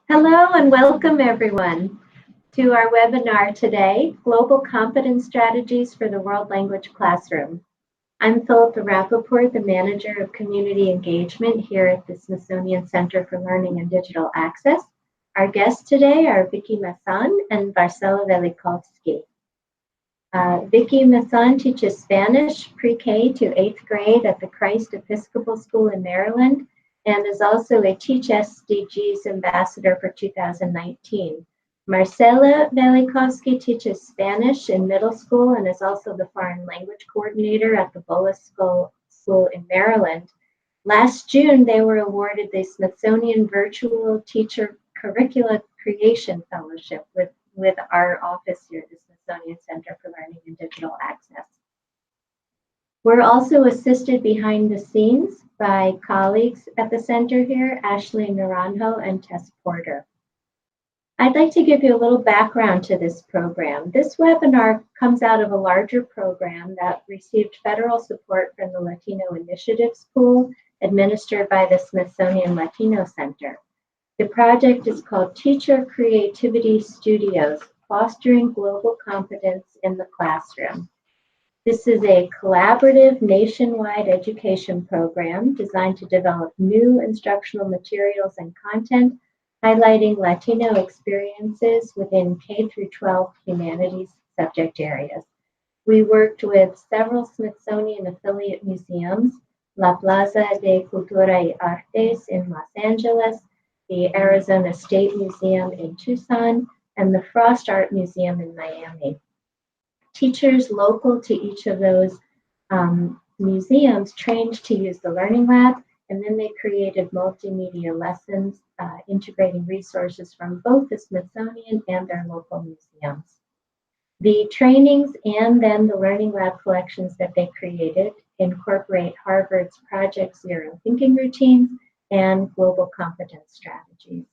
Hello and welcome everyone to our webinar today, Global Competence Strategies for the World Language Classroom. I'm Philippa Rappoport, the Manager of Community Engagement here at the Smithsonian Center for Learning and Digital Access. Our guests today are Vicky Masson and Marcela Velikovsky. Vicky Masson teaches Spanish pre-K to 8th grade at the Christ Episcopal School in Maryland and is also a Teach SDGs Ambassador for 2019. Marcela Velikovsky teaches Spanish in middle school and is also the Foreign Language Coordinator at the Bullis School in Maryland. Last June, they were awarded the Smithsonian Virtual Teacher Curricula Creation Fellowship with our office here at the Smithsonian Center for Learning and Digital Access. We're also assisted behind the scenes by colleagues at the center here, Ashley Naranjo and Tess Porter. I'd like to give you a little background to this program. This webinar comes out of a larger program that received federal support from the Latino Initiatives Pool administered by the Smithsonian Latino Center. The project is called Teacher Creativity Studios, Fostering Global Competence in the Classroom. This is a collaborative nationwide education program designed to develop new instructional materials and content, highlighting Latino experiences within K-12 humanities subject areas. We worked with several Smithsonian affiliate museums, La Plaza de Cultura y Artes in Los Angeles, the Arizona State Museum in Tucson, and the Frost Art Museum in Miami. Teachers local to each of those museums trained to use the Learning Lab, and then they created multimedia lessons integrating resources from both the Smithsonian and their local museums. The trainings and then the Learning Lab collections that they created incorporate Harvard's Project Zero thinking routines and global competence strategies,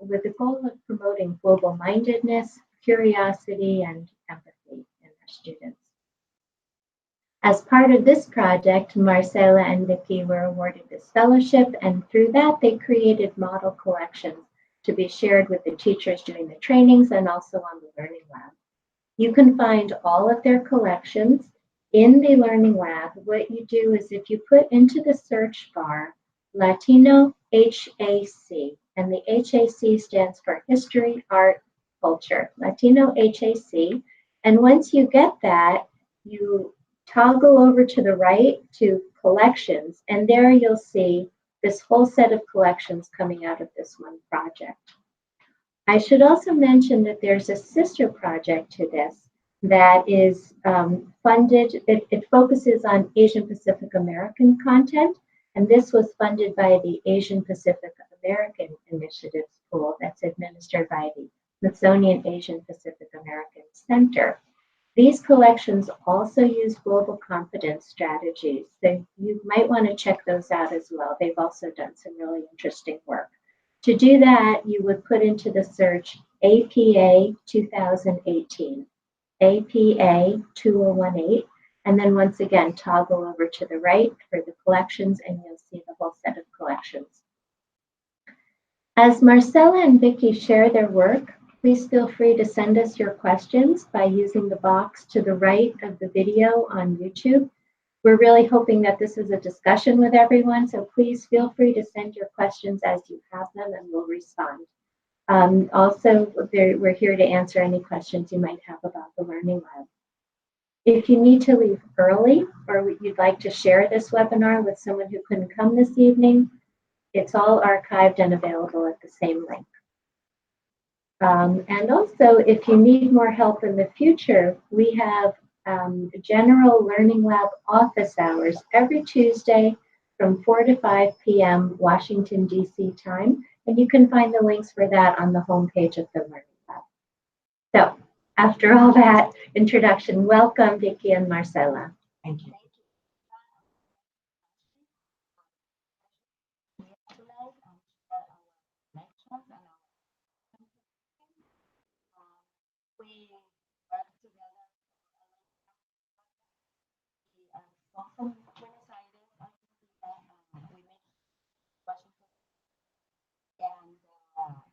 with the goal of promoting global-mindedness, curiosity, and empathy in their students. As part of this project, Marcela and Vicky were awarded this fellowship, and through that, they created model collections to be shared with the teachers doing the trainings and also on the Learning Lab. You can find all of their collections in the Learning Lab. What you do is if you put into the search bar Latino HAC, and the HAC stands for History, Art, Culture, Latino HAC. And once you get that, you toggle over to the right to collections, and there you'll see this whole set of collections coming out of this one project. I should also mention that there's a sister project to this that is funded. It focuses on Asian Pacific American content, and this was funded by the Asian Pacific American Initiatives Pool that's administered by the Smithsonian Asian Pacific American Center. These collections also use global competence strategies, so you might want to check those out as well. They've also done some really interesting work. To do that, you would put into the search APA 2018, APA 2018, and then once again, toggle over to the right for the collections, and you'll see the whole set of collections. As Marcela and Vicky share their work, please feel free to send us your questions by using the box to the right of the video on YouTube. We're really hoping that this is a discussion with everyone, so please feel free to send your questions as you have them, and we'll respond. Also, we're here to answer any questions you might have about the Learning Lab. If you need to leave early or you'd like to share this webinar with someone who couldn't come this evening, it's all archived and available at the same link. And also, if you need more help in the future, we have general Learning Lab office hours every Tuesday from 4 to 5 p.m. Washington, D.C. time, and you can find the links for that on the homepage of the Learning Lab. So, after all that introduction, welcome Vicky and Marcela. Thank you. We work together. From Buenos Aires, Argentina, we met Washington, and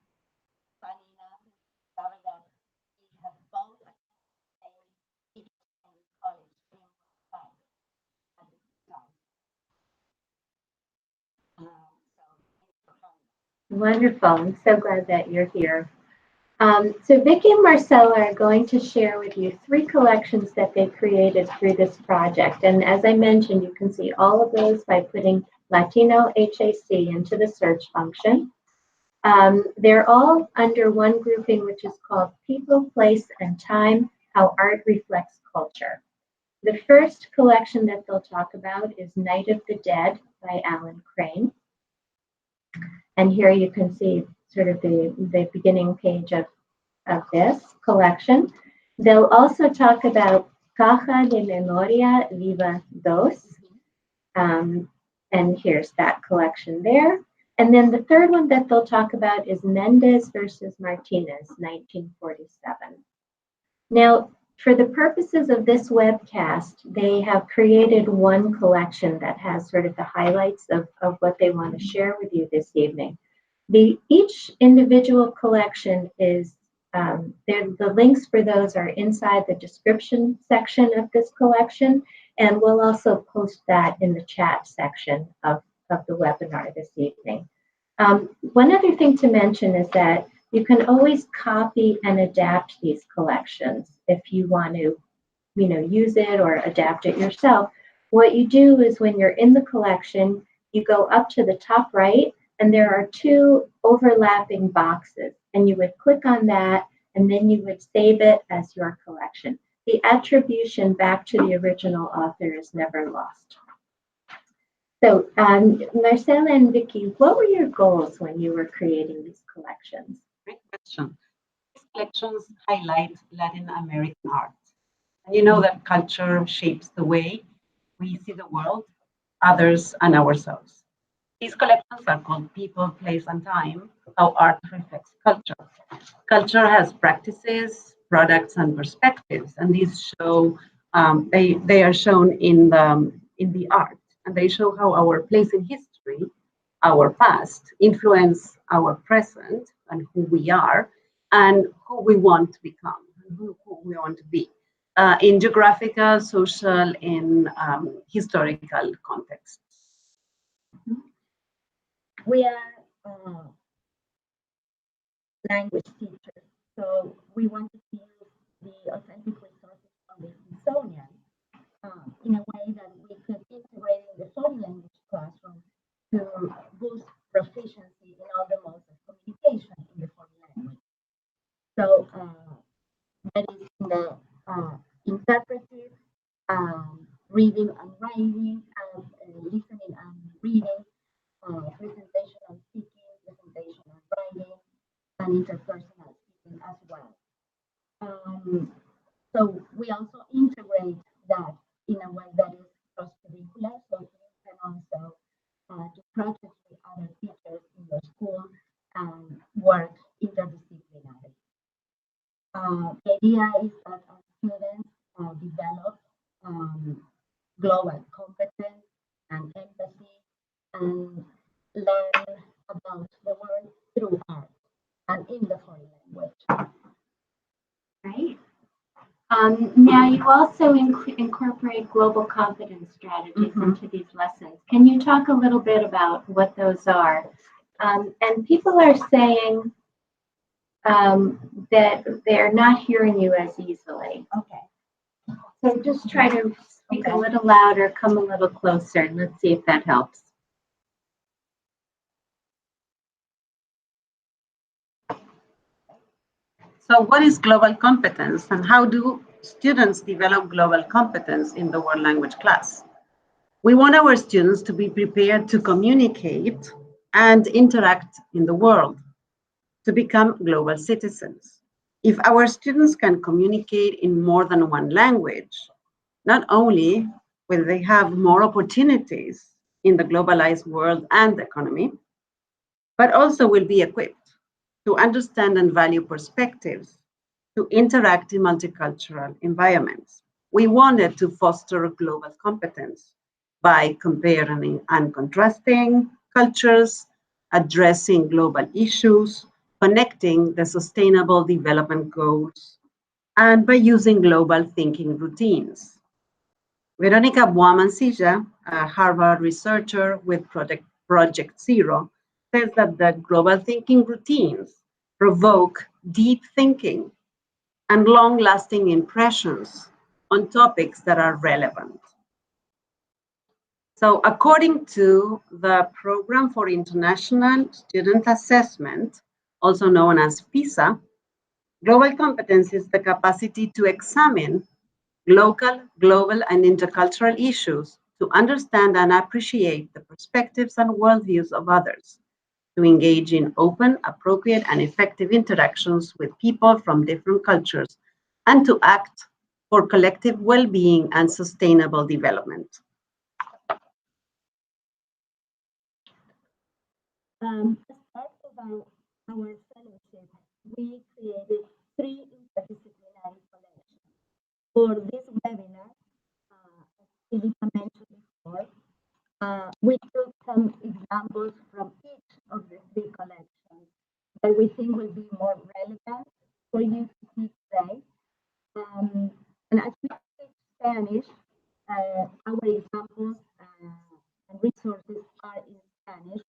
Wonderful. I'm so glad that you're here. So Vicky and Marcela are going to share with you 3 collections that they created through this project. And as I mentioned, you can see all of those by putting Latino HAC into the search function. They're all under one grouping, which is called People, Place, and Time, How Art Reflects Culture. The first collection that they'll talk about is Night of the Dead by Alan Crane. And here you can see sort of the beginning page of this collection. They'll also talk about Caja de Memoria Viva Dos. And here's that collection there. And then the third one that they'll talk about is Mendes versus Martinez, 1947. Now, for the purposes of this webcast, they have created one collection that has sort of the highlights of what they want to share with you this evening. Each individual collection is, the links for those are inside the description section of this collection, and we'll also post that in the chat section of the webinar this evening. One other thing to mention is that you can always copy and adapt these collections if you want to, use it or adapt it yourself. What you do is when you're in the collection, you go up to the top right, and there are 2 overlapping boxes, and you would click on that, and then you would save it as your collection. The attribution back to the original author is never lost. So, Marcela and Vicky, what were your goals when you were creating these collections? Great question. These collections highlight Latin American art. And you know that culture shapes the way we see the world, others, and ourselves. These collections are called People, Place, and Time, How Art Reflects Culture. Culture has practices, products, and perspectives, and these show, they are shown in the art, and they show how our place in history, our past, influence our present and who we are, and who we want to become, and who we want to be, in geographical, social, and historical contexts. We are language teachers, so we wanted to use the authentic resources from the Smithsonian in a way that we could integrate in the foreign language classroom to boost proficiency in all the modes of communication in the foreign language. So that is in the interpretive, reading and writing, and listening and reading, presentation and speaking, presentation and writing, and interpersonal speaking as well. So we also integrate that in a way that is cross-curricular, so you can also do projects with other teachers in your school and work interdisciplinary. The idea is that our students develop global competence and empathy and learn about the world through art and in the foreign language. Right. Now, you also incorporate global competence strategies into these lessons. Can you talk a little bit about what those are? And people are saying that they're not hearing you as easily. Okay. So just try to speak a little louder, come a little closer, and let's see if that helps. So what is global competence, and how do students develop global competence in the world language class? We want our students to be prepared to communicate and interact in the world, to become global citizens. If our students can communicate in more than one language, not only will they have more opportunities in the globalized world and economy, but also will be equipped to understand and value perspectives, to interact in multicultural environments. We wanted to foster global competence by comparing and contrasting cultures, addressing global issues, connecting the Sustainable Development Goals, and by using global thinking routines. Veronica Boamancilla, a Harvard researcher with Project Zero, says that the global thinking routines provoke deep thinking and long-lasting impressions on topics that are relevant. So according to the Program for International Student Assessment, also known as PISA, global competence is the capacity to examine local, global, and intercultural issues to understand and appreciate the perspectives and worldviews of others, to engage in open, appropriate, and effective interactions with people from different cultures, and to act for collective well-being and sustainable development. As part of our fellowship, we created 3 interdisciplinary collections. For this webinar, as Philippa mentioned before, we took some examples from each of the 3 collections that we think will be more relevant for you to see today. And as we speak Spanish, our examples and resources are in Spanish,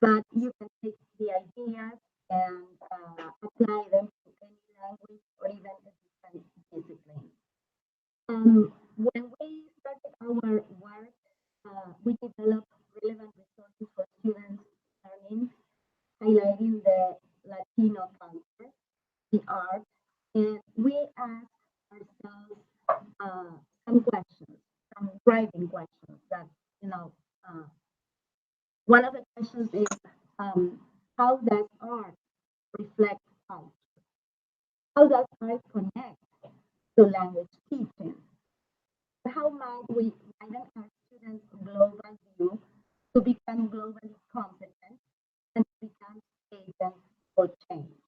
but you can take the ideas and apply them to any language or even a different discipline. When we started our work, we developed relevant resources for students learning, highlighting the Latino culture, the art, and we asked ourselves some questions, some driving questions that, one of the questions is, how does art reflect culture? How does art connect to language teaching? How might we widen our students' global view to become globally competent and to become agents for change?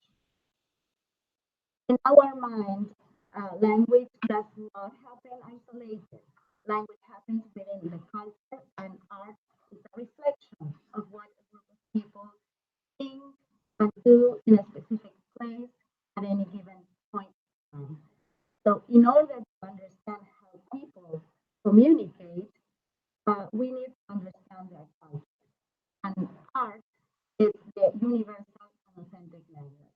In our mind, language does not happen isolated. Language happens within the culture, and art is a reflection of what a group of people think and do in a specific place at any given point in time. So, in order to understand how people communicate, we need to understand their culture. And art is the universal and authentic language.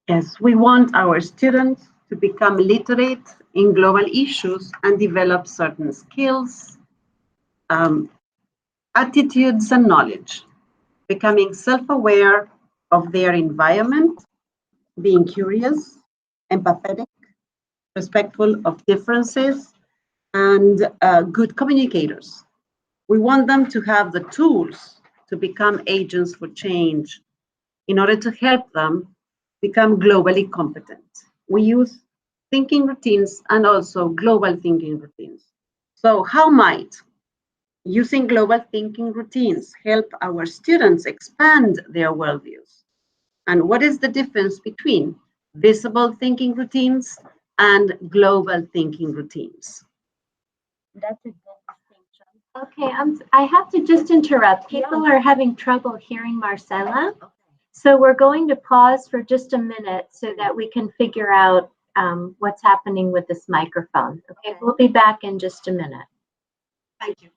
Yes, we want our students to become literate in global issues and develop certain skills, attitudes, and knowledge, becoming self-aware of their environment, being curious, empathetic, respectful of differences, and good communicators. We want them to have the tools to become agents for change in order to help them become globally competent. We use thinking routines and also global thinking routines. So how might using global thinking routines help our students expand their worldviews? And what is the difference between visible thinking routines and global thinking routines? That's a good distinction. Okay, I have to just interrupt. People are having trouble hearing Marcela. So we're going to pause for just a minute so that we can figure out what's happening with this microphone. Okay, we'll be back in just a minute. Thank you.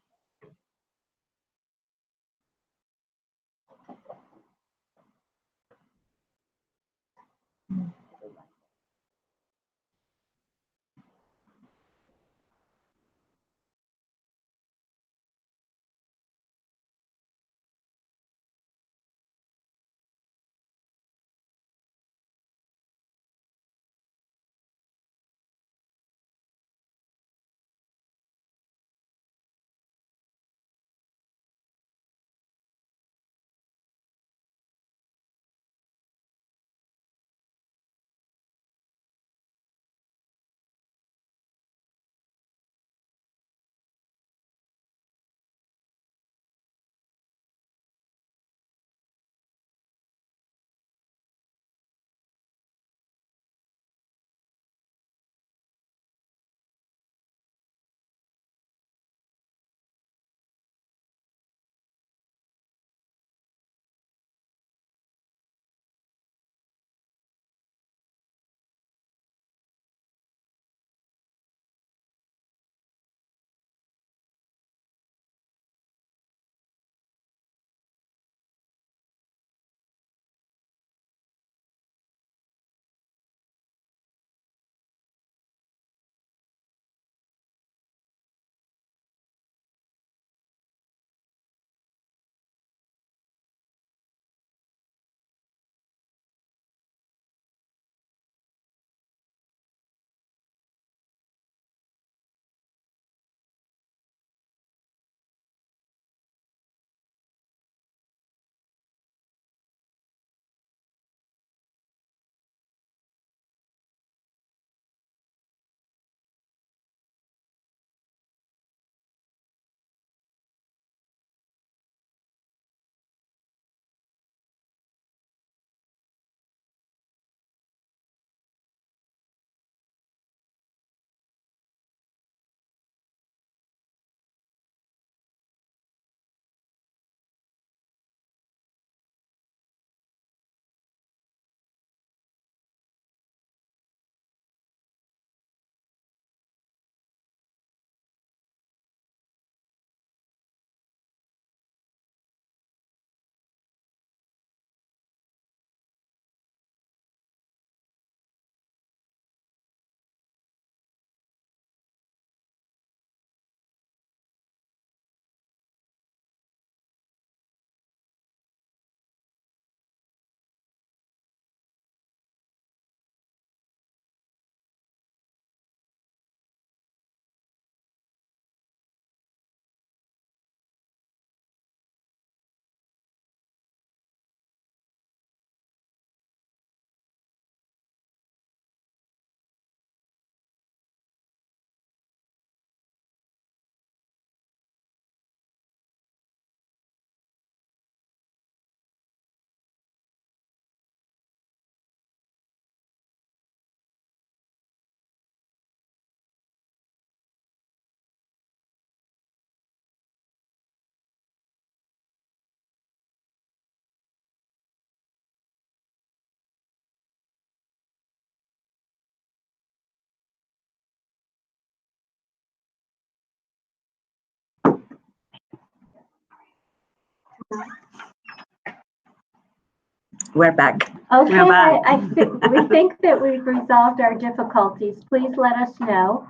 We're back. Okay, We're back. we think that we've resolved our difficulties. Please let us know.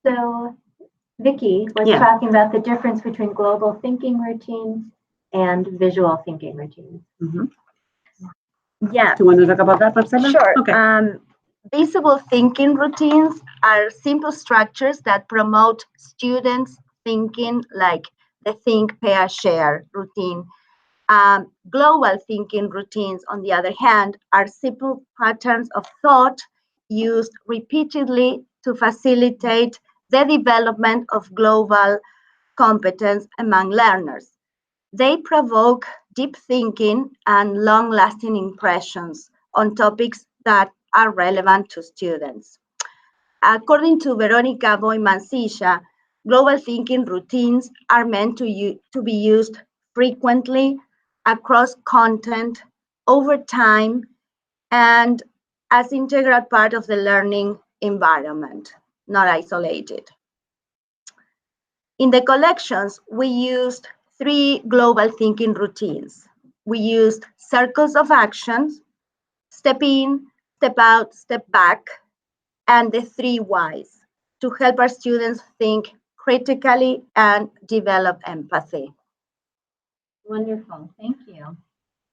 So Vicky was talking about the difference between global thinking routines and visual thinking routines. Mm-hmm. Yeah. Do you want to talk about that, Marcela? Sure. Okay. Visible thinking routines are simple structures that promote students thinking, like the think, pair, share routine. Global thinking routines, on the other hand, are simple patterns of thought used repeatedly to facilitate the development of global competence among learners. They provoke deep thinking and long-lasting impressions on topics that are relevant to students. According to Veronica Boy-Mancilla, global thinking routines are meant to be used frequently across content over time and as integral part of the learning environment, not isolated. In the collections, we used 3 global thinking routines. We used circles of actions, step in, step out, step back, and the 3 whys to help our students think critically and develop empathy. Wonderful, thank you.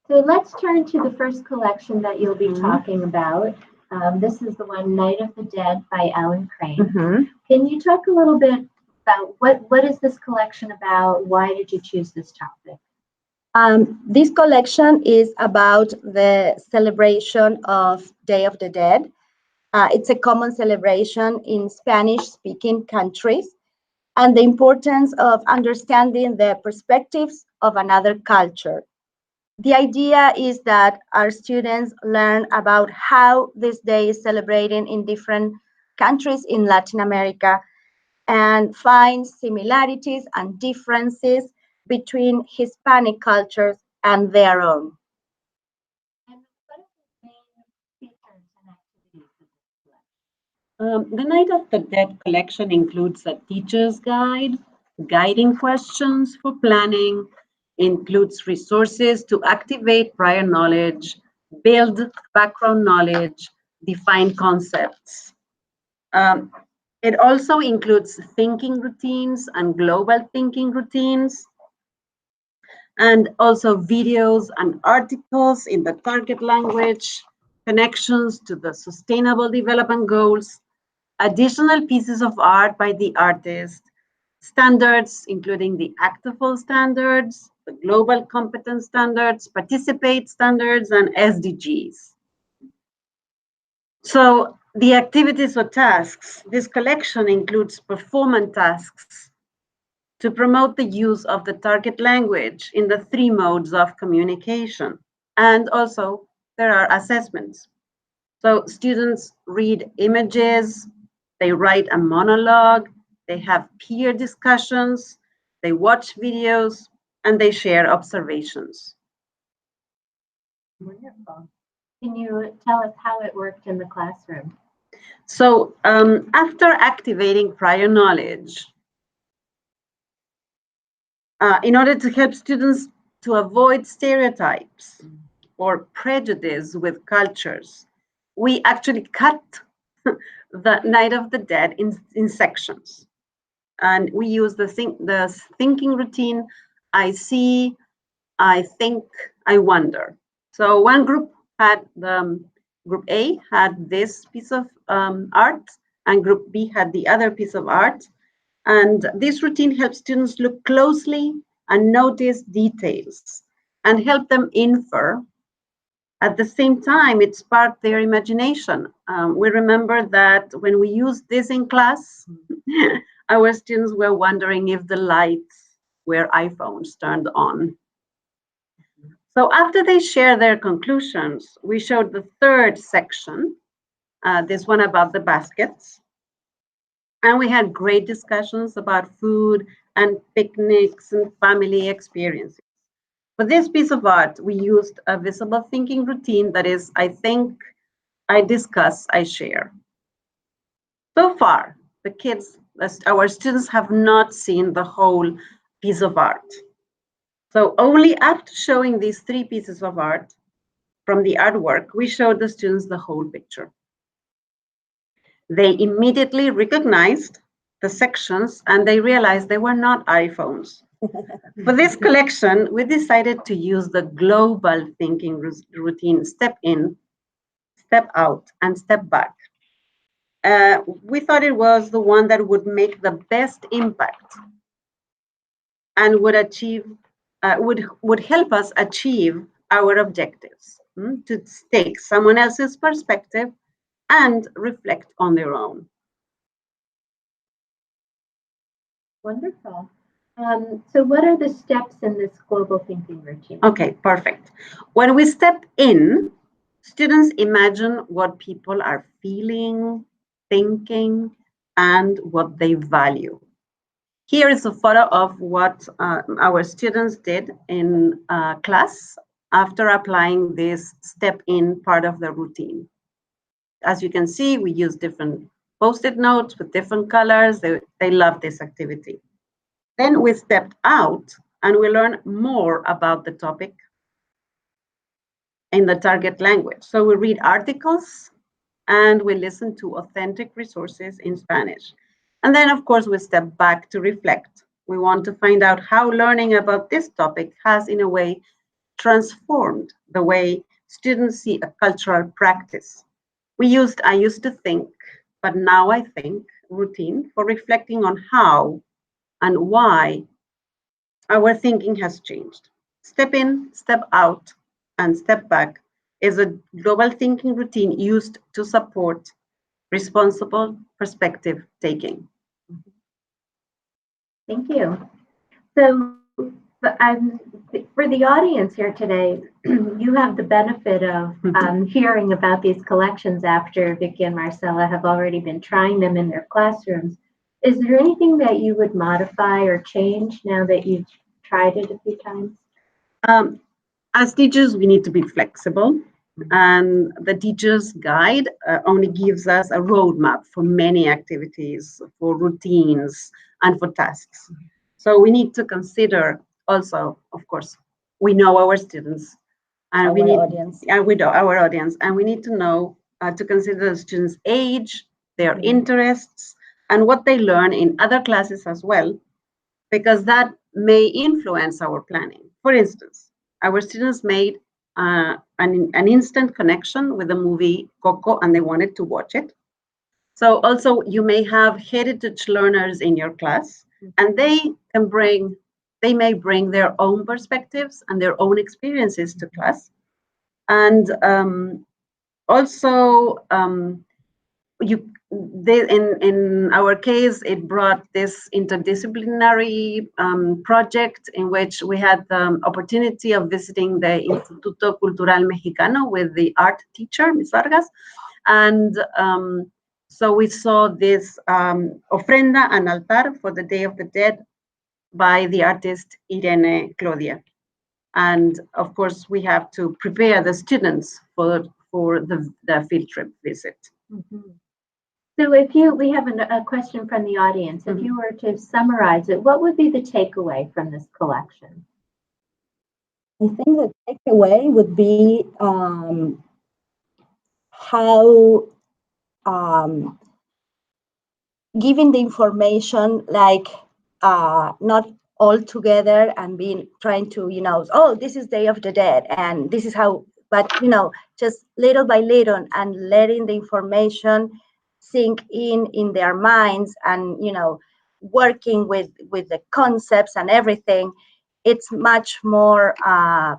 So let's turn to the first collection that you'll be talking about. This is the one, Night of the Dead by Alan Crane. Can you talk a little bit about what is this collection about? Why did you choose this topic? This collection is about the celebration of Day of the Dead. It's a common celebration in Spanish-speaking countries, and the importance of understanding the perspectives of another culture. The idea is that our students learn about how this day is celebrated in different countries in Latin America and find similarities and differences between Hispanic cultures and their own. And what are the main features and activities of this collection? The Night of the Dead collection includes a teacher's guide, guiding questions for planning, includes resources to activate prior knowledge, build background knowledge, define concepts. It also includes thinking routines and global thinking routines, and also videos and articles in the target language, connections to the Sustainable Development Goals, additional pieces of art by the artist, standards, including the ACTFL standards, the Global Competence standards, Participate standards, and SDGs. So the activities or tasks, this collection includes performance tasks to promote the use of the target language in the 3 modes of communication. And also there are assessments. So students read images, they write a monologue, they have peer discussions, they watch videos, and they share observations. Wonderful. Can you tell us how it worked in the classroom? So after activating prior knowledge, in order to help students to avoid stereotypes or prejudice with cultures, we actually cut the Night of the Dead in sections. And we use the thinking routine, I see, I think, I wonder. So one group had, group A had this piece of art, and group B had the other piece of art. And this routine helps students look closely and notice details and help them infer. At the same time, it sparked their imagination. We remember that when we used this in class, our students were wondering if the lights were iPhones turned on. So after they share their conclusions, we showed the 3rd section, this one about the baskets. And we had great discussions about food and picnics and family experiences. For this piece of art, we used a visible thinking routine that is, I think, I discuss, I share. So far, the kids, our students have not seen the whole piece of art. So only after showing these 3 pieces of art from the artwork, we showed the students the whole picture. They immediately recognized the sections and they realized they were not iPhones. For this collection, we decided to use the global thinking routine, step in, step out, and step back. We thought it was the one that would make the best impact and would achieve, would help us achieve our objectives, to take someone else's perspective and reflect on their own. Wonderful. So what are the steps in this global thinking routine? Okay, perfect. When we step in, students imagine what people are feeling, thinking, and what they value. Here is a photo of what our students did in class after applying this step in part of the routine. As you can see, we use different Post-it notes with different colors. They love this activity. Then we stepped out and we learned more about the topic in the target language. So we read articles and we listen to authentic resources in Spanish. And then, of course, we step back to reflect. We want to find out how learning about this topic has, in a way, transformed the way students see a cultural practice. I used to think, but now I think, routine for reflecting on how and why our thinking has changed. Step in, step out, and step back is a global thinking routine used to support responsible perspective taking. Thank you. So for the audience here today, you have the benefit of hearing about these collections after Vicky and Marcela have already been trying them in their classrooms. Is there anything that you would modify or change now that you've tried it a few times? As teachers, we need to be flexible. And the teacher's guide only gives us a roadmap for many activities, for routines, and for tasks. So we need to consider also, of course, we know our students, and we know our audience, and we need to know to consider the students' age, their interests, and what they learn in other classes as well, because that may influence our planning. For instance, our students made an instant connection with the movie Coco and they wanted to watch it. So also you may have heritage learners in your class and they may bring their own perspectives and their own experiences to class. And also in our case, it brought this interdisciplinary project in which we had the opportunity of visiting the Instituto Cultural Mexicano with the art teacher, Ms. Vargas. And so we saw this ofrenda and altar for the Day of the Dead by the artist Irene Claudia. And of course, we have to prepare the students for the field trip visit. Mm-hmm. So we have a question from the audience. If you were to summarize it, what would be the takeaway from this collection? I think the takeaway would be how giving the information like not all together and trying to, oh, this is Day of the Dead and this is how, but, just little by little and letting the information sink in their minds and, working with the concepts and everything, it's much more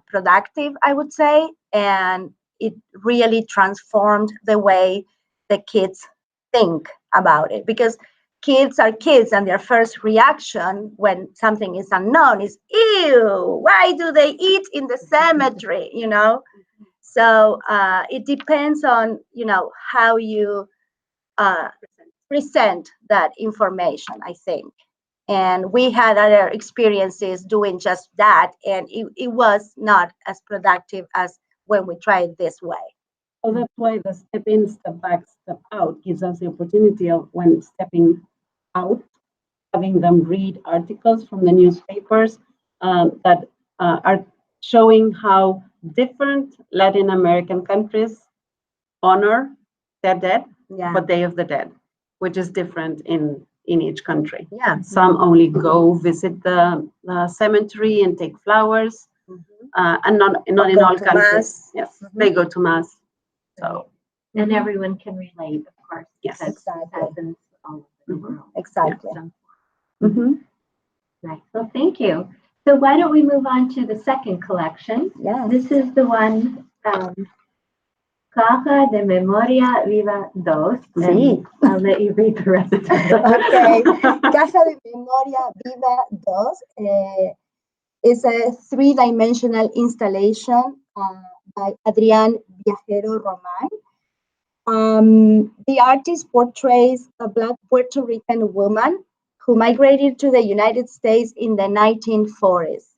productive, I would say, and it really transformed the way the kids think about it, because kids are kids and their first reaction when something is unknown is, ew, why do they eat in the cemetery, So it depends on, how you present that information, I think. And we had other experiences doing just that, and it was not as productive as when we tried this way. So that's why the step in, step back, step out gives us the opportunity of, when stepping out, having them read articles from the newspapers that are showing how different Latin American countries honor their dead, but Day of the Dead, which is different in each country. Yeah. Some only go visit the cemetery and take flowers, and not in all countries. Mass. Yes, they go to mass. So And everyone can relate, of course. Yes. Because Exactly. it happens all over the world. Exactly. Yeah. Nice. Well, thank you. So why don't we move on to the second collection? Yes. This is the one, Caja de Memoria Viva Dos. Sí. I'll let you read the rest of it. Okay. Caja de Memoria Viva Dos is a three-dimensional installation by Adrián Viajero Román. The artist portrays a Black Puerto Rican woman who migrated to the United States in the 1940s.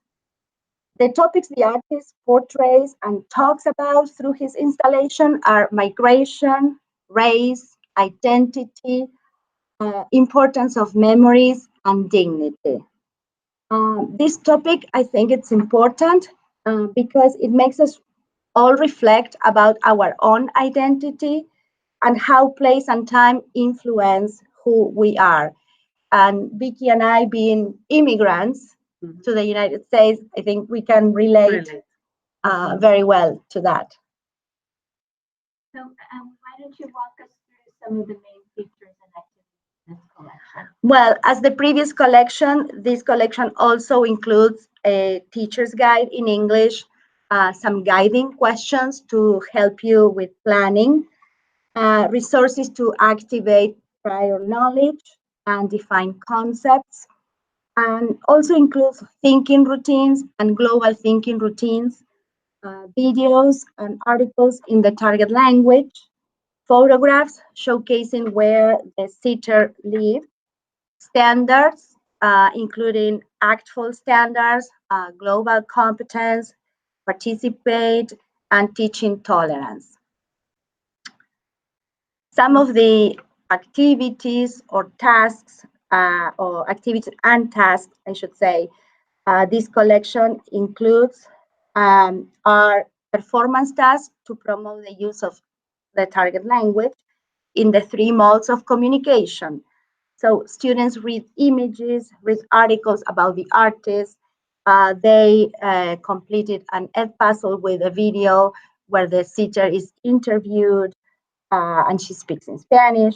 The topics the artist portrays and talks about through his installation are migration, race, identity, importance of memories, and dignity. This topic, I think it's important because it makes us all reflect about our own identity and how place and time influence who we are. And Vicky and I, being immigrants to the United States, I think we can relate very well to that. So why don't you walk us through some of the main features and activities in this collection? Well, as the previous collection, this collection also includes a teacher's guide in English, some guiding questions to help you with planning, resources to activate prior knowledge and define concepts, and also includes thinking routines and global thinking routines, videos and articles in the target language, photographs showcasing where the sitter lived, standards, including ACTFL standards, global competence, participate, and teaching tolerance. Some of the activities or tasks, or activities and tasks, I should say, this collection includes our performance tasks to promote the use of the target language in the three modes of communication. So students read images, read articles about the artist. They completed an Edpuzzle with a video where the sitter is interviewed and she speaks in Spanish.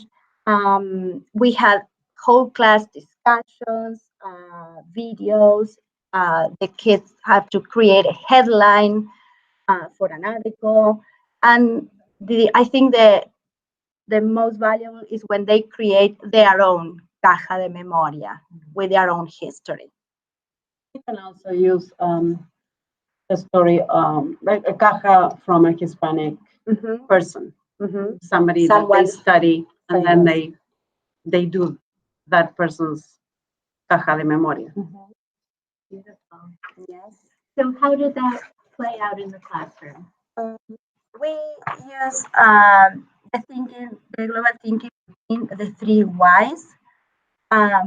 We had whole class discussions, videos. The kids have to create a headline for an article. And I think the most valuable is when they create their own caja de memoria with their own history. You can also use a story, like a caja from a Hispanic person, somebody that they study, and then they do that person's caja de memoria. Beautiful. Yes. So how did that play out in the classroom? We use the global thinking in the three whys,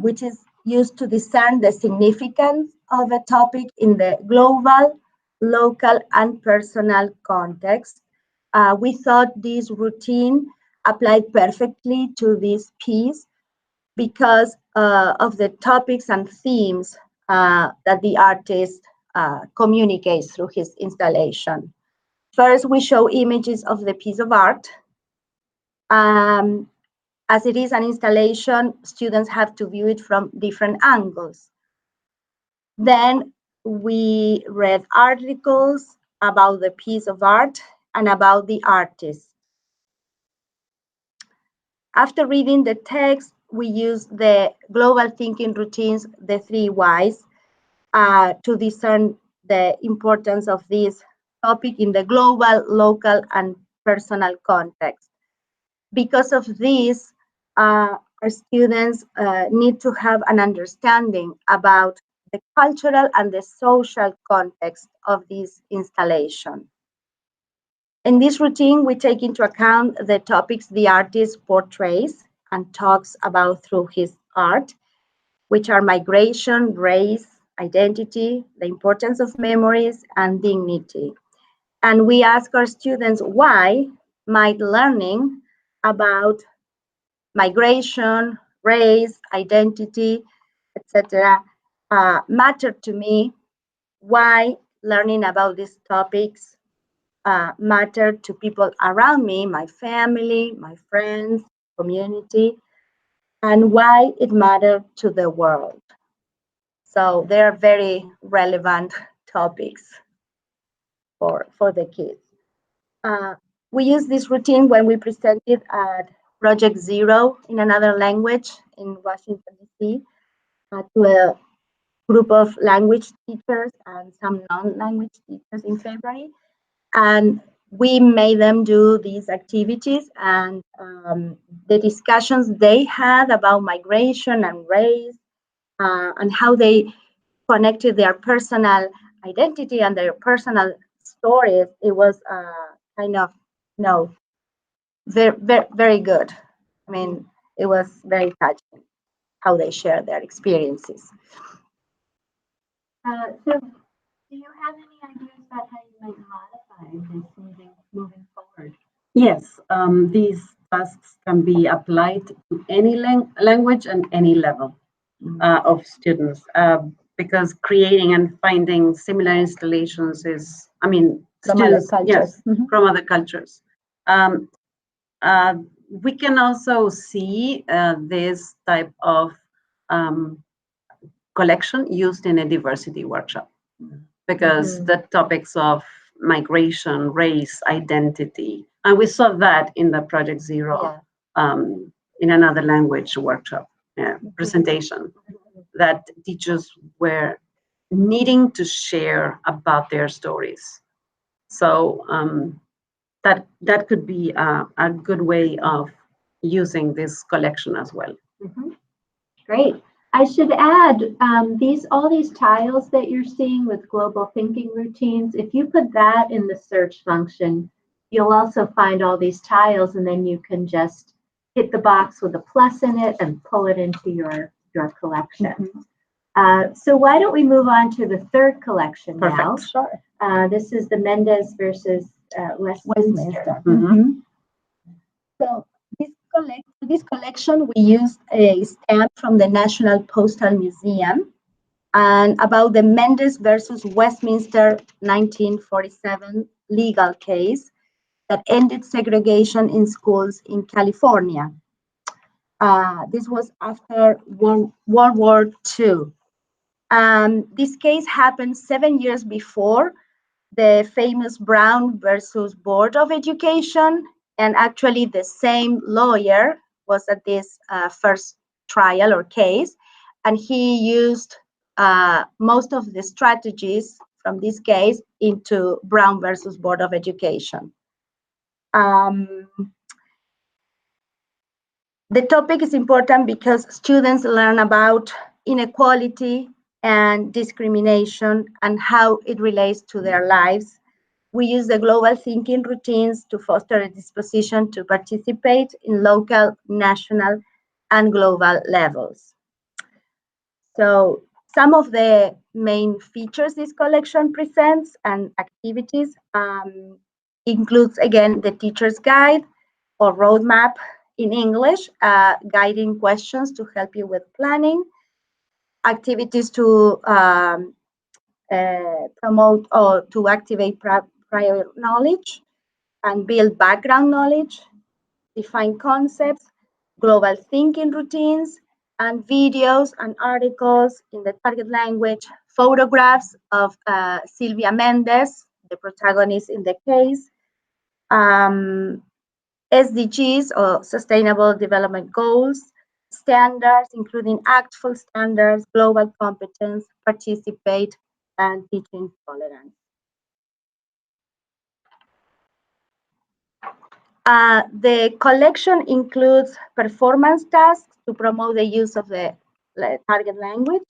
which is used to discern the significance of a topic in the global, local, and personal context. We thought this routine applied perfectly to this piece because of the topics and themes that the artist communicates through his installation. First, we show images of the piece of art. As it is an installation, students have to view it from different angles. Then we read articles about the piece of art and about the artist. After reading the text, we use the global thinking routines, the three whys, to discern the importance of this topic in the global, local, and personal context. Because of this, our students need to have an understanding about the cultural and the social context of this installation. In this routine, we take into account the topics the artist portrays and talks about through his art, which are migration, race, identity, the importance of memories, and dignity. And we ask our students why might learning about migration, race, identity, etc., matter to me, why learning about these topics matter to people around me, my family, my friends, community, and why it matters to the world. So they are very relevant topics for the kids. We use this routine when we presented at Project Zero in another language in Washington, D.C., to a group of language teachers and some non-language teachers in February. And we made them do these activities, and the discussions they had about migration and race and how they connected their personal identity and their personal stories, it was kind of, very, very, very good. I mean, it was very touching how they shared their experiences. So, do you have any ideas about how you might modify this moving forward? Yes, these tasks can be applied to any language and any level of students, because creating and finding similar installations is, I mean, From students, other yes, cultures. from other cultures. We can also see this type of collection used in a diversity workshop, because the topics of migration, race, identity, and we saw that in the Project Zero, in another language workshop presentation, that teachers were needing to share about their stories. So that could be a good way of using this collection as well. Great. I should add, all these tiles that you're seeing with global thinking routines, if you put that in the search function, you'll also find all these tiles, and then you can just hit the box with a plus in it and pull it into your collection. So why don't we move on to the third collection now? Sure. This is the Mendes versus Westminster. So this collection, we used a stamp from the National Postal Museum and about the Mendes versus Westminster 1947 legal case that ended segregation in schools in California. This was after World War II. This case happened 7 years before the famous Brown versus Board of Education, and actually the same lawyer was at this first trial or case, and he used most of the strategies from this case into Brown versus Board of Education. The topic is important because students learn about inequality and discrimination and how it relates to their lives. We use the global thinking routines to foster a disposition to participate in local, national, and global levels. So some of the main features this collection presents and activities includes, again, the teacher's guide or roadmap in English, guiding questions to help you with planning, activities to promote or to activate prior knowledge and build background knowledge, define concepts, global thinking routines, and videos and articles in the target language, photographs of Sylvia Mendes, the protagonist in the case, SDGs or Sustainable Development Goals, standards, including ACTFL standards, global competence, participate, and teaching tolerance. The collection includes performance tasks to promote the use of the target language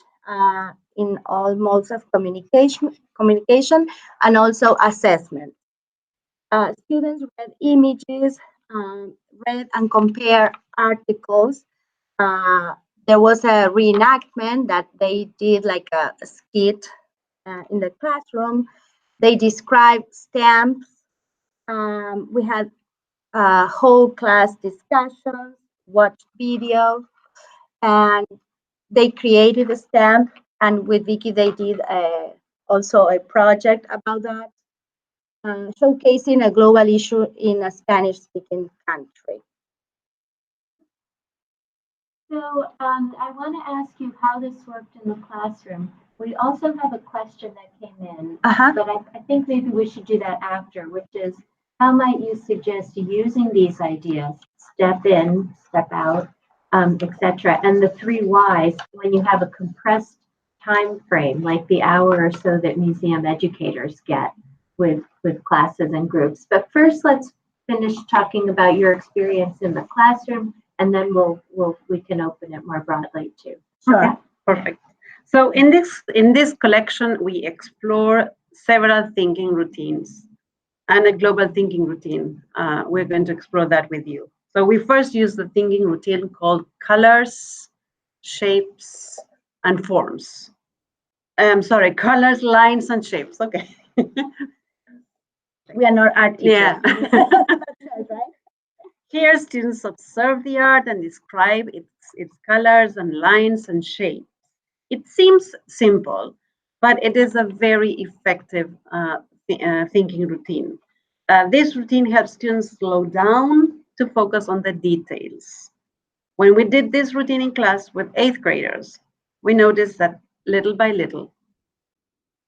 in all modes of communication and also assessment. Students read images, read and compare articles there was a reenactment that they did, like a skit in the classroom. They described stamps. We had whole class discussions, watched videos, and they created a stamp. And with Vicky, they did also a project about that, showcasing a global issue in a Spanish-speaking country. So I want to ask you how this worked in the classroom. We also have a question that came in, but I think maybe we should do that after, which is, how might you suggest using these ideas, step in, step out, etc., and the 3 whys when you have a compressed time frame, like the hour or so that museum educators get with classes and groups. But first, let's finish talking about your experience in the classroom, and then we can open it more broadly too. Sure. Okay? Perfect. So in this collection, we explore several thinking routines and a global thinking routine. We're going to explore that with you. So we first use the thinking routine called colors, shapes, and forms. Sorry, colors, lines, and shapes. Okay. We are not art teachers. Yeah. Right? Here, students observe the art and describe its colors and lines and shapes. It seems simple, but it is a very effective thinking routine. This routine helps students slow down to focus on the details. When we did this routine in class with 8th graders, we noticed that little by little,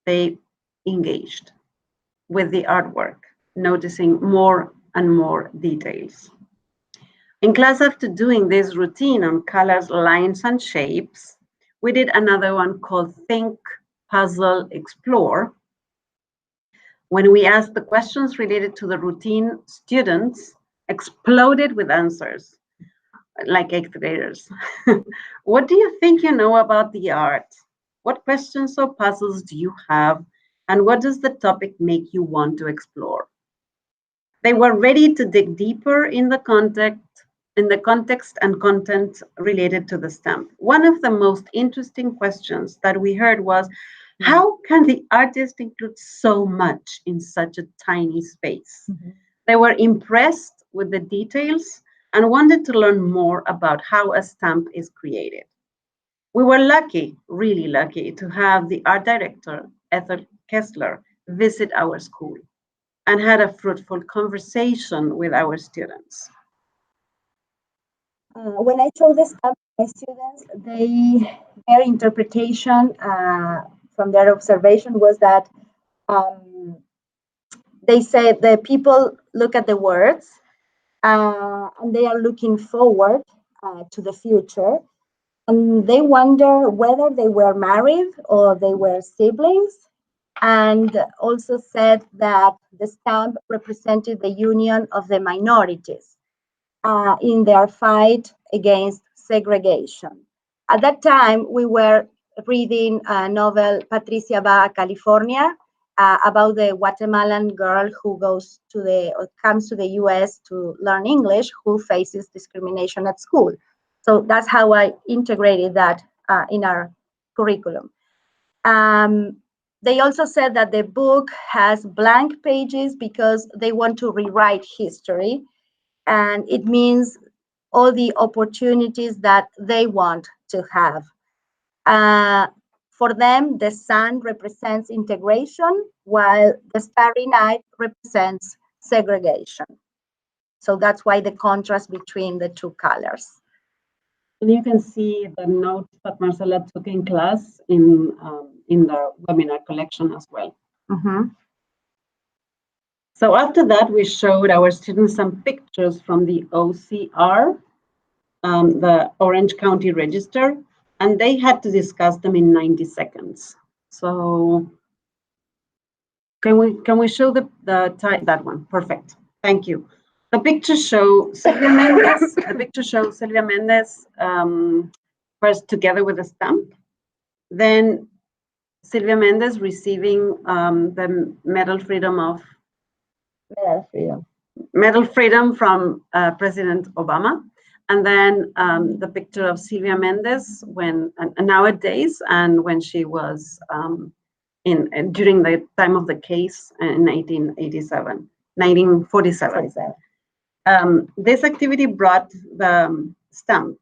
they engaged with the artwork, noticing more and more details. In class, after doing this routine on colors, lines, and shapes, we did another one called Think, Puzzle, Explore. When we asked the questions related to the routine, students exploded with answers, like 8th graders. What do you think you know about the art? What questions or puzzles do you have? And what does the topic make you want to explore? They were ready to dig deeper in the context and content related to the stamp. One of the most interesting questions that we heard was, how can the artist include so much in such a tiny space? Mm-hmm. They were impressed with the details and wanted to learn more about how a stamp is created. We were lucky, really lucky, to have the art director, Ethel Kessler, visit our school and had a fruitful conversation with our students. When I showed this to my students, their interpretation from their observation was that they said the people look at the words and they are looking forward to the future, and they wonder whether they were married or they were siblings, and also said that the stamp represented the union of the minorities in their fight against segregation. At that time, we were reading a novel, Patricia Va, California, about the Guatemalan girl who comes to the US to learn English, who faces discrimination at school. So that's how I integrated that in our curriculum. They also said that the book has blank pages because they want to rewrite history, and it means all the opportunities that they want to have. For them, the sun represents integration, while the starry night represents segregation. So that's why the contrast between the 2 colors. And you can see the notes that Marcela took in class in the webinar collection as well. Mm-hmm. So after that, we showed our students some pictures from the OCR, the Orange County Register, and they had to discuss them in 90 seconds. So can we show that one? Perfect. Thank you. The picture shows Sylvia Mendes. The picture shows Sylvia Mendes first together with a stamp. Then Sylvia Mendes receiving the Medal Freedom from President Obama. And then the picture of Sylvia Mendes when nowadays, and when she was during the time of the case in 1947. This activity brought the stamp,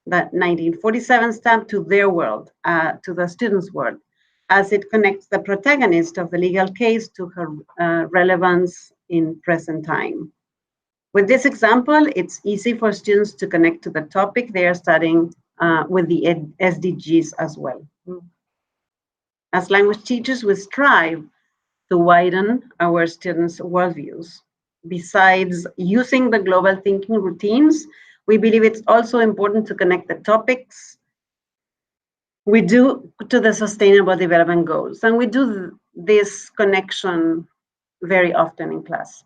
that 1947 stamp, to their world, to the students' world, as it connects the protagonist of the legal case to her relevance in present time. With this example, it's easy for students to connect to the topic they are studying with the SDGs as well. As language teachers, we strive to widen our students' worldviews. Besides using the global thinking routines, we believe it's also important to connect the topics we do to the Sustainable Development Goals. And we do this connection very often in class.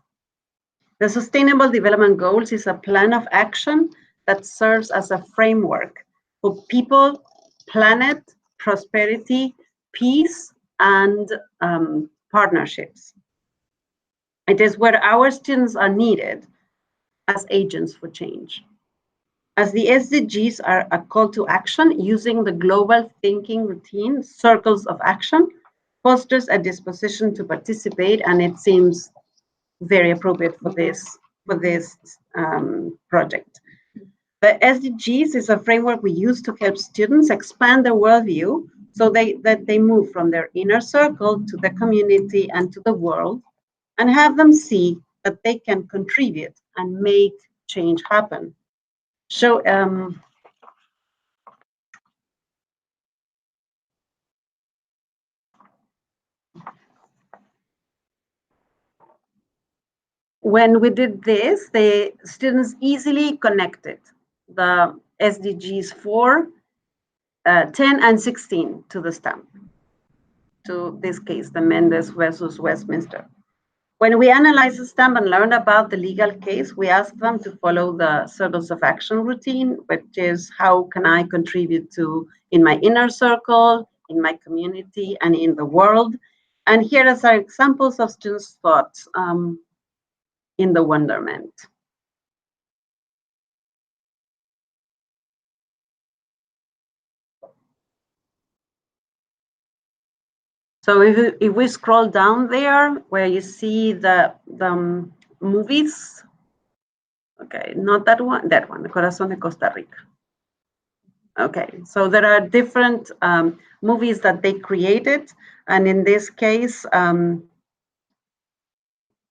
The Sustainable Development Goals is a plan of action that serves as a framework for people, planet, prosperity, peace, and partnerships. It is where our students are needed as agents for change. As the SDGs are a call to action, using the global thinking routine, circles of action, fosters a disposition to participate, and it seems very appropriate for this project. The SDGs is a framework we use to help students expand their worldview so that they move from their inner circle to the community and to the world, and have them see that they can contribute and make change happen. So when we did this, the students easily connected the SDGs 4, 10, and 16 to the stamp, to this case, the Mendes versus Westminster. When we analyzed the stamp and learned about the legal case, we asked them to follow the circles of action routine, which is how can I contribute to in my inner circle, in my community, and in the world. And here are some examples of students' thoughts in the wonderment. So if we scroll down there, where you see the movies, okay, not that one, the Corazón de Costa Rica. Okay, so there are different movies that they created, and in this case,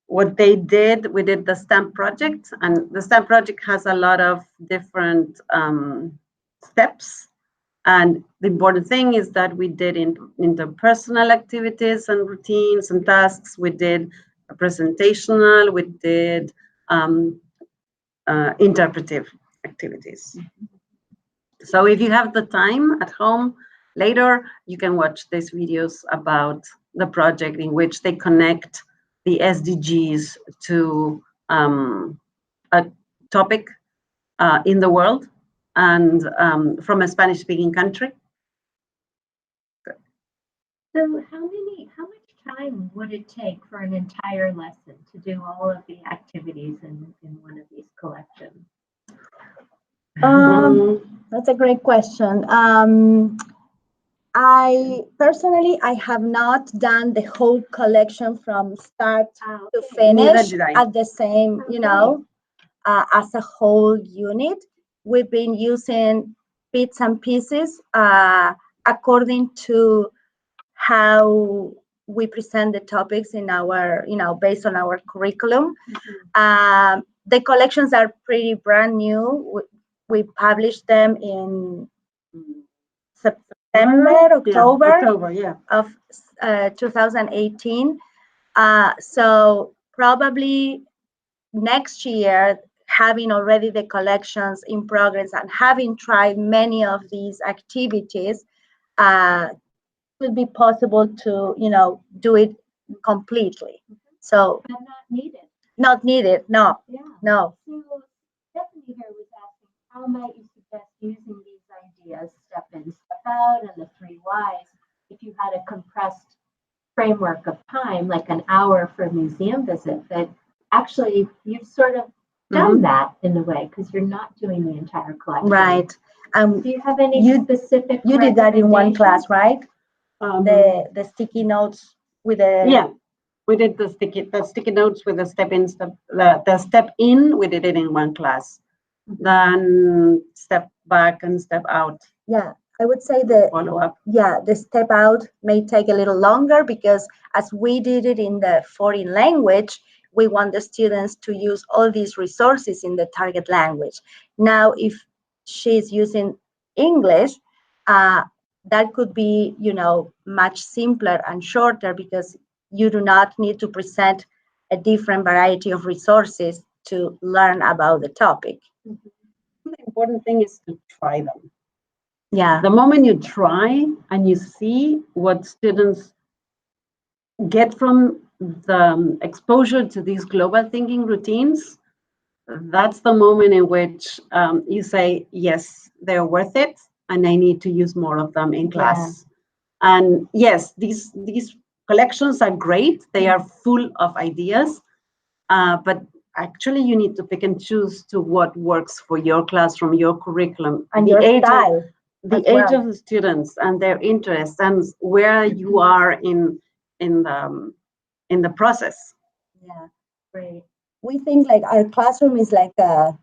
what they did, we did the stamp project, and the stamp project has a lot of different steps. And the important thing is that we did interpersonal activities and routines and tasks. We did a presentational, we did interpretive activities. So if you have the time at home later, you can watch these videos about the project in which they connect the SDGs to a topic in the world and from a Spanish-speaking country. So how much time would it take for an entire lesson to do all of the activities in one of these collections? That's a great question. I personally, I have not done the whole collection from start to finish at the same, as a whole unit. We've been using bits and pieces according to how we present the topics in our, based on our curriculum. The collections are pretty brand new. We published them in September, October of 2018. So probably next year, having already the collections in progress and having tried many of these activities, will be possible to, do it completely. So, but not needed. Not needed, no. Yeah. No. So Stephanie here was asking, how might you suggest using these ideas, step in, step out, and the 3 whys, if you had a compressed framework of time, like an hour for a museum visit, that actually you've sort of done that in a way, because you're not doing the entire collection. Right. Do you have any specific? You did that in one class, right? The sticky notes with the. Yeah, we did the sticky notes with the step in, the step in. We did it in one class. Then step back and step out. Yeah, I would say the follow up. Yeah, the step out may take a little longer because as we did it in the foreign language, we want the students to use all these resources in the target language. Now, if she's using English, that could be, much simpler and shorter because you do not need to present a different variety of resources to learn about the topic. The important thing is to try them. Yeah. The moment you try and you see what students get from the exposure to these global thinking routines, that's the moment in which you say, yes, they're worth it, and I need to use more of them in class. Yeah. And yes, these collections are great. They are full of ideas, but actually you need to pick and choose to what works for your classroom, your curriculum, and your style. The age of the students and their interests and where you are in the process. Yeah, great. We think like our classroom is like a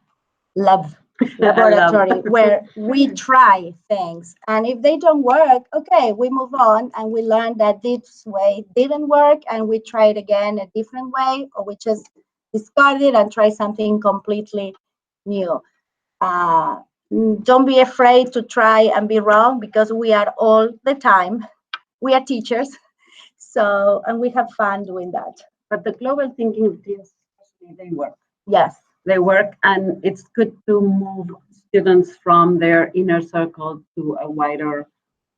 laboratory where we try things, and if they don't work, okay, we move on and we learn that this way didn't work and we try it again a different way, or we just discard it and try something completely new. Don't be afraid to try and be wrong because we are all the time. We are teachers, so and we have fun doing that. But the global thinking routines, they work. Yes, they work, and it's good to move students from their inner circle to a wider.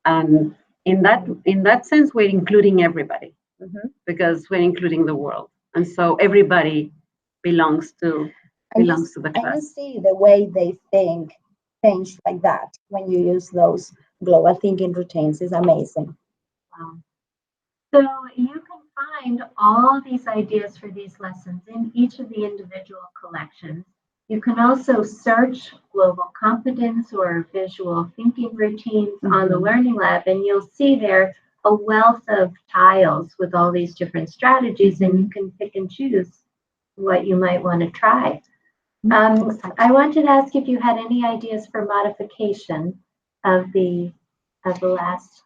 And in that sense, we're including everybody because we're including the world, and so everybody belongs to the class. And you see the way they think change like that when you use those global thinking routines. Is amazing. Wow. So you can find all these ideas for these lessons in each of the individual collections. You can also search global competence or visual thinking routines on the Learning Lab, and you'll see there a wealth of tiles with all these different strategies, and you can pick and choose what you might want to try. I wanted to ask if you had any ideas for modification of the last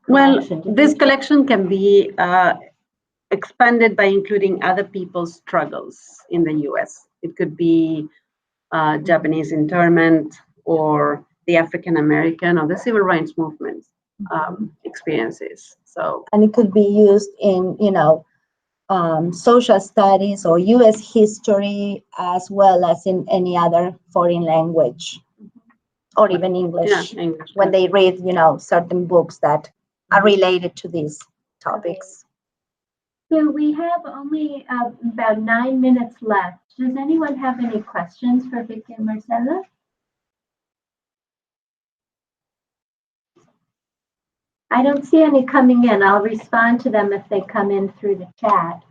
collection. Well, this collection can be expanded by including other people's struggles in the US. It could be Japanese internment or the African American or the civil rights movement experiences. And it could be used in, social studies or US history, as well as in any other foreign language or even English, English when they read, certain books that are related to these topics. So we have only about 9 minutes left. Does anyone have any questions for Vicky and Marcela? I don't see any coming in. I'll respond to them if they come in through the chat.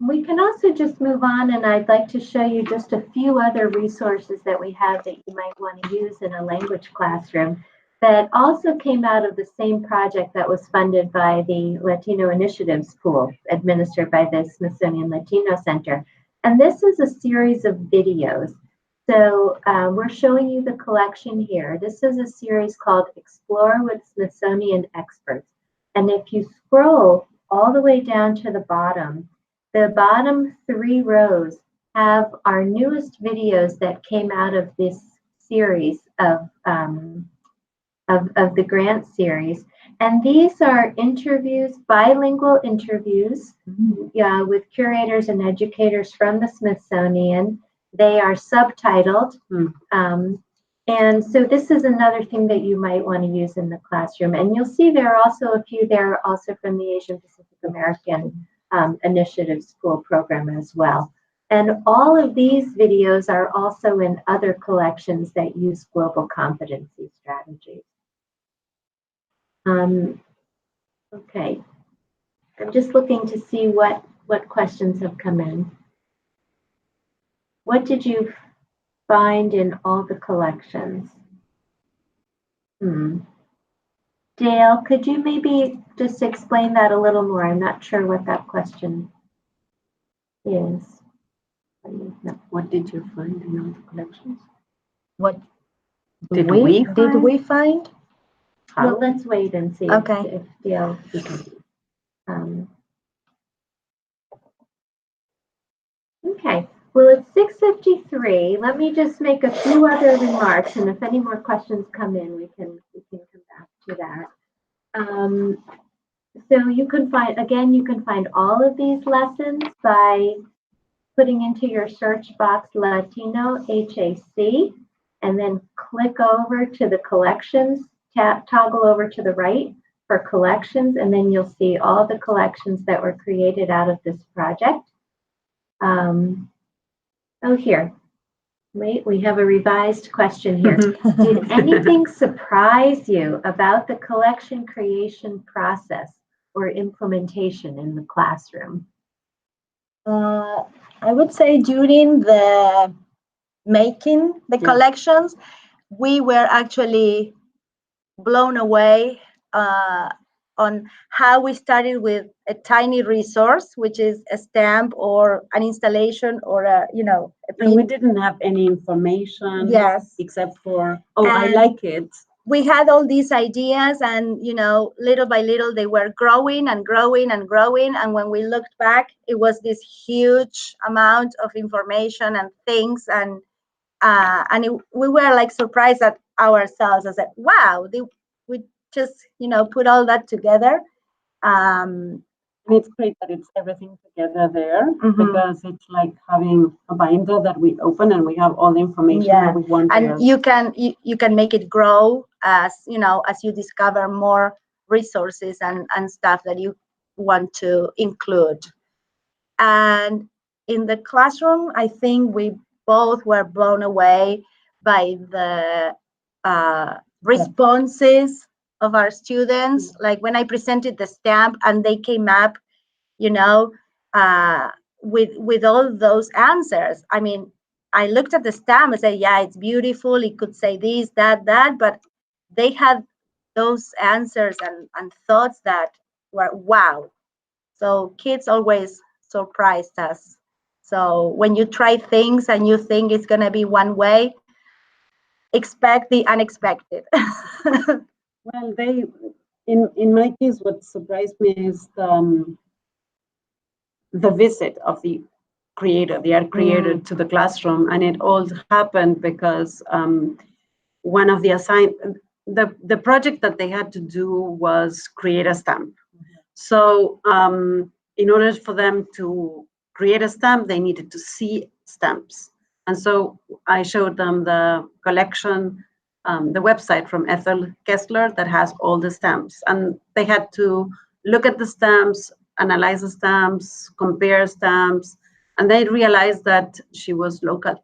We can also just move on, and I'd like to show you just a few other resources that we have that you might want to use in a language classroom that also came out of the same project that was funded by the Latino Initiatives Pool, administered by the Smithsonian Latino Center. And this is a series of videos. So we're showing you the collection here. This is a series called Explore with Smithsonian Experts. And if you scroll all the way down to the bottom 3 rows have our newest videos that came out of this series of the grant series. And these are interviews, bilingual interviews with curators and educators from the Smithsonian. They are subtitled. And so this is another thing that you might want to use in the classroom. And you'll see there are also a few there also from the Asian Pacific American Initiatives School program as well. And all of these videos are also in other collections that use global competency strategies. Okay, I'm just looking to see what what questions have come in. What did you find in all the collections? Dale, could you maybe just explain that a little more? I'm not sure what that question is. What did you find in all the collections? What Did we find? Well, let's wait and see Okay. if Dale. Okay. Well, it's 6:53. Let me just make a few other remarks, and if any more questions come in, we can come back to that. So you can find all of these lessons by putting into your search box Latino HAC, and then click over to the collections, toggle over to the right for collections, and then you'll see all the collections that were created out of this project. Oh, here. Wait, we have a revised question here. Did anything surprise you about the collection creation process or implementation in the classroom? I would say during the making the collections, we were actually blown away on how we started with a tiny resource, which is a stamp or an installation or and we didn't have any information. Yes. Except for, I like it. We had all these ideas, and little by little they were growing and growing and growing, and when we looked back, it was this huge amount of information and things, and we were like surprised at ourselves. I said, wow, we just put all that together. And it's great that it's everything together there, because it's like having a binder that we open and we have all the information that we want. And you can make it grow as you discover more resources and stuff that you want to include. And in the classroom, I think we both were blown away by the responses of our students. Like when I presented the stamp and they came up, with all those answers. I mean, I looked at the stamp and said, yeah, it's beautiful. It could say this, that, but they had those answers and thoughts that were wow. So kids always surprised us. So when you try things and you think it's going to be one way, expect the unexpected. Well, in my case, what surprised me is the visit of the art creator to the classroom, and it all happened because one of the project that they had to do was create a stamp. So in order for them to create a stamp, they needed to see stamps, and so I showed them the collection, the website from Ethel Kessler that has all the stamps, and they had to look at the stamps, analyze the stamps, compare stamps, and they realized that she was local.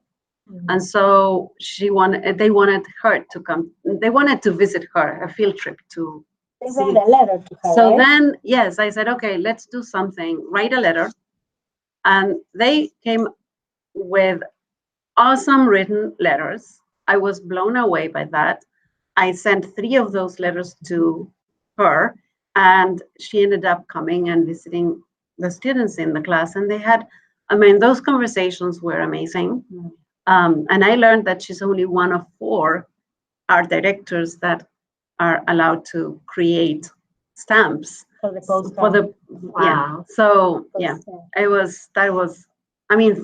And so they wanted her to come. They wanted to visit her, a field trip to. They wrote a letter to her. So right? then, yes, I said, okay, let's do something. Write a letter, and they came with awesome written letters. I was blown away by that. I sent 3 of those letters to her, and she ended up coming and visiting the students in the class. And those conversations were amazing. And I learned that she's only one of 4 art directors that are allowed to create stamps For the post. Wow. So yeah, that was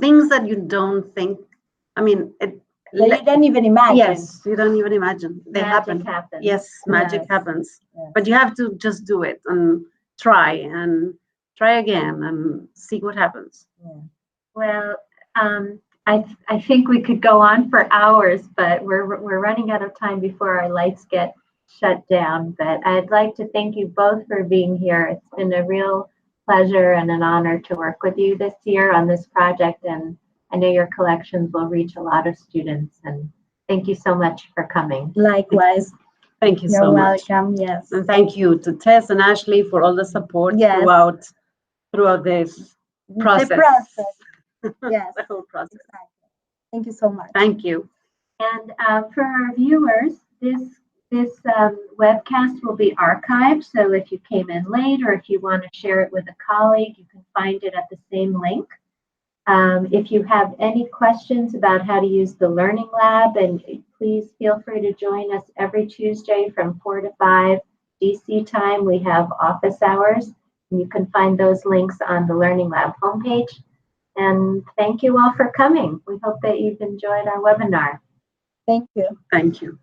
things that you don't think. You don't even imagine. Yes, you don't even imagine. They Magic happen. happens. Yes, magic Yes. happens. Yes. But you have to just do it and try again and see what happens. Yeah. Well, I think we could go on for hours, but we're running out of time before our lights get shut down. But I'd like to thank you both for being here. It's been a real pleasure and an honor to work with you this year on this project, and I know your collections will reach a lot of students. And thank you so much for coming. Likewise. Thank you You're so much. welcome. Yes. And thank you to Tess and Ashley for all the support Yes. throughout this. process. The process. Yes, The whole process. exactly. Thank you so much. Thank you. And for our viewers, this webcast will be archived. So if you came in late or if you want to share it with a colleague, you can find it at the same link. If you have any questions about how to use the Learning Lab, and please feel free to join us every Tuesday from 4 to 5 DC time. We have office hours, and you can find those links on the Learning Lab homepage. And thank you all for coming. We hope that you've enjoyed our webinar. Thank you. Thank you.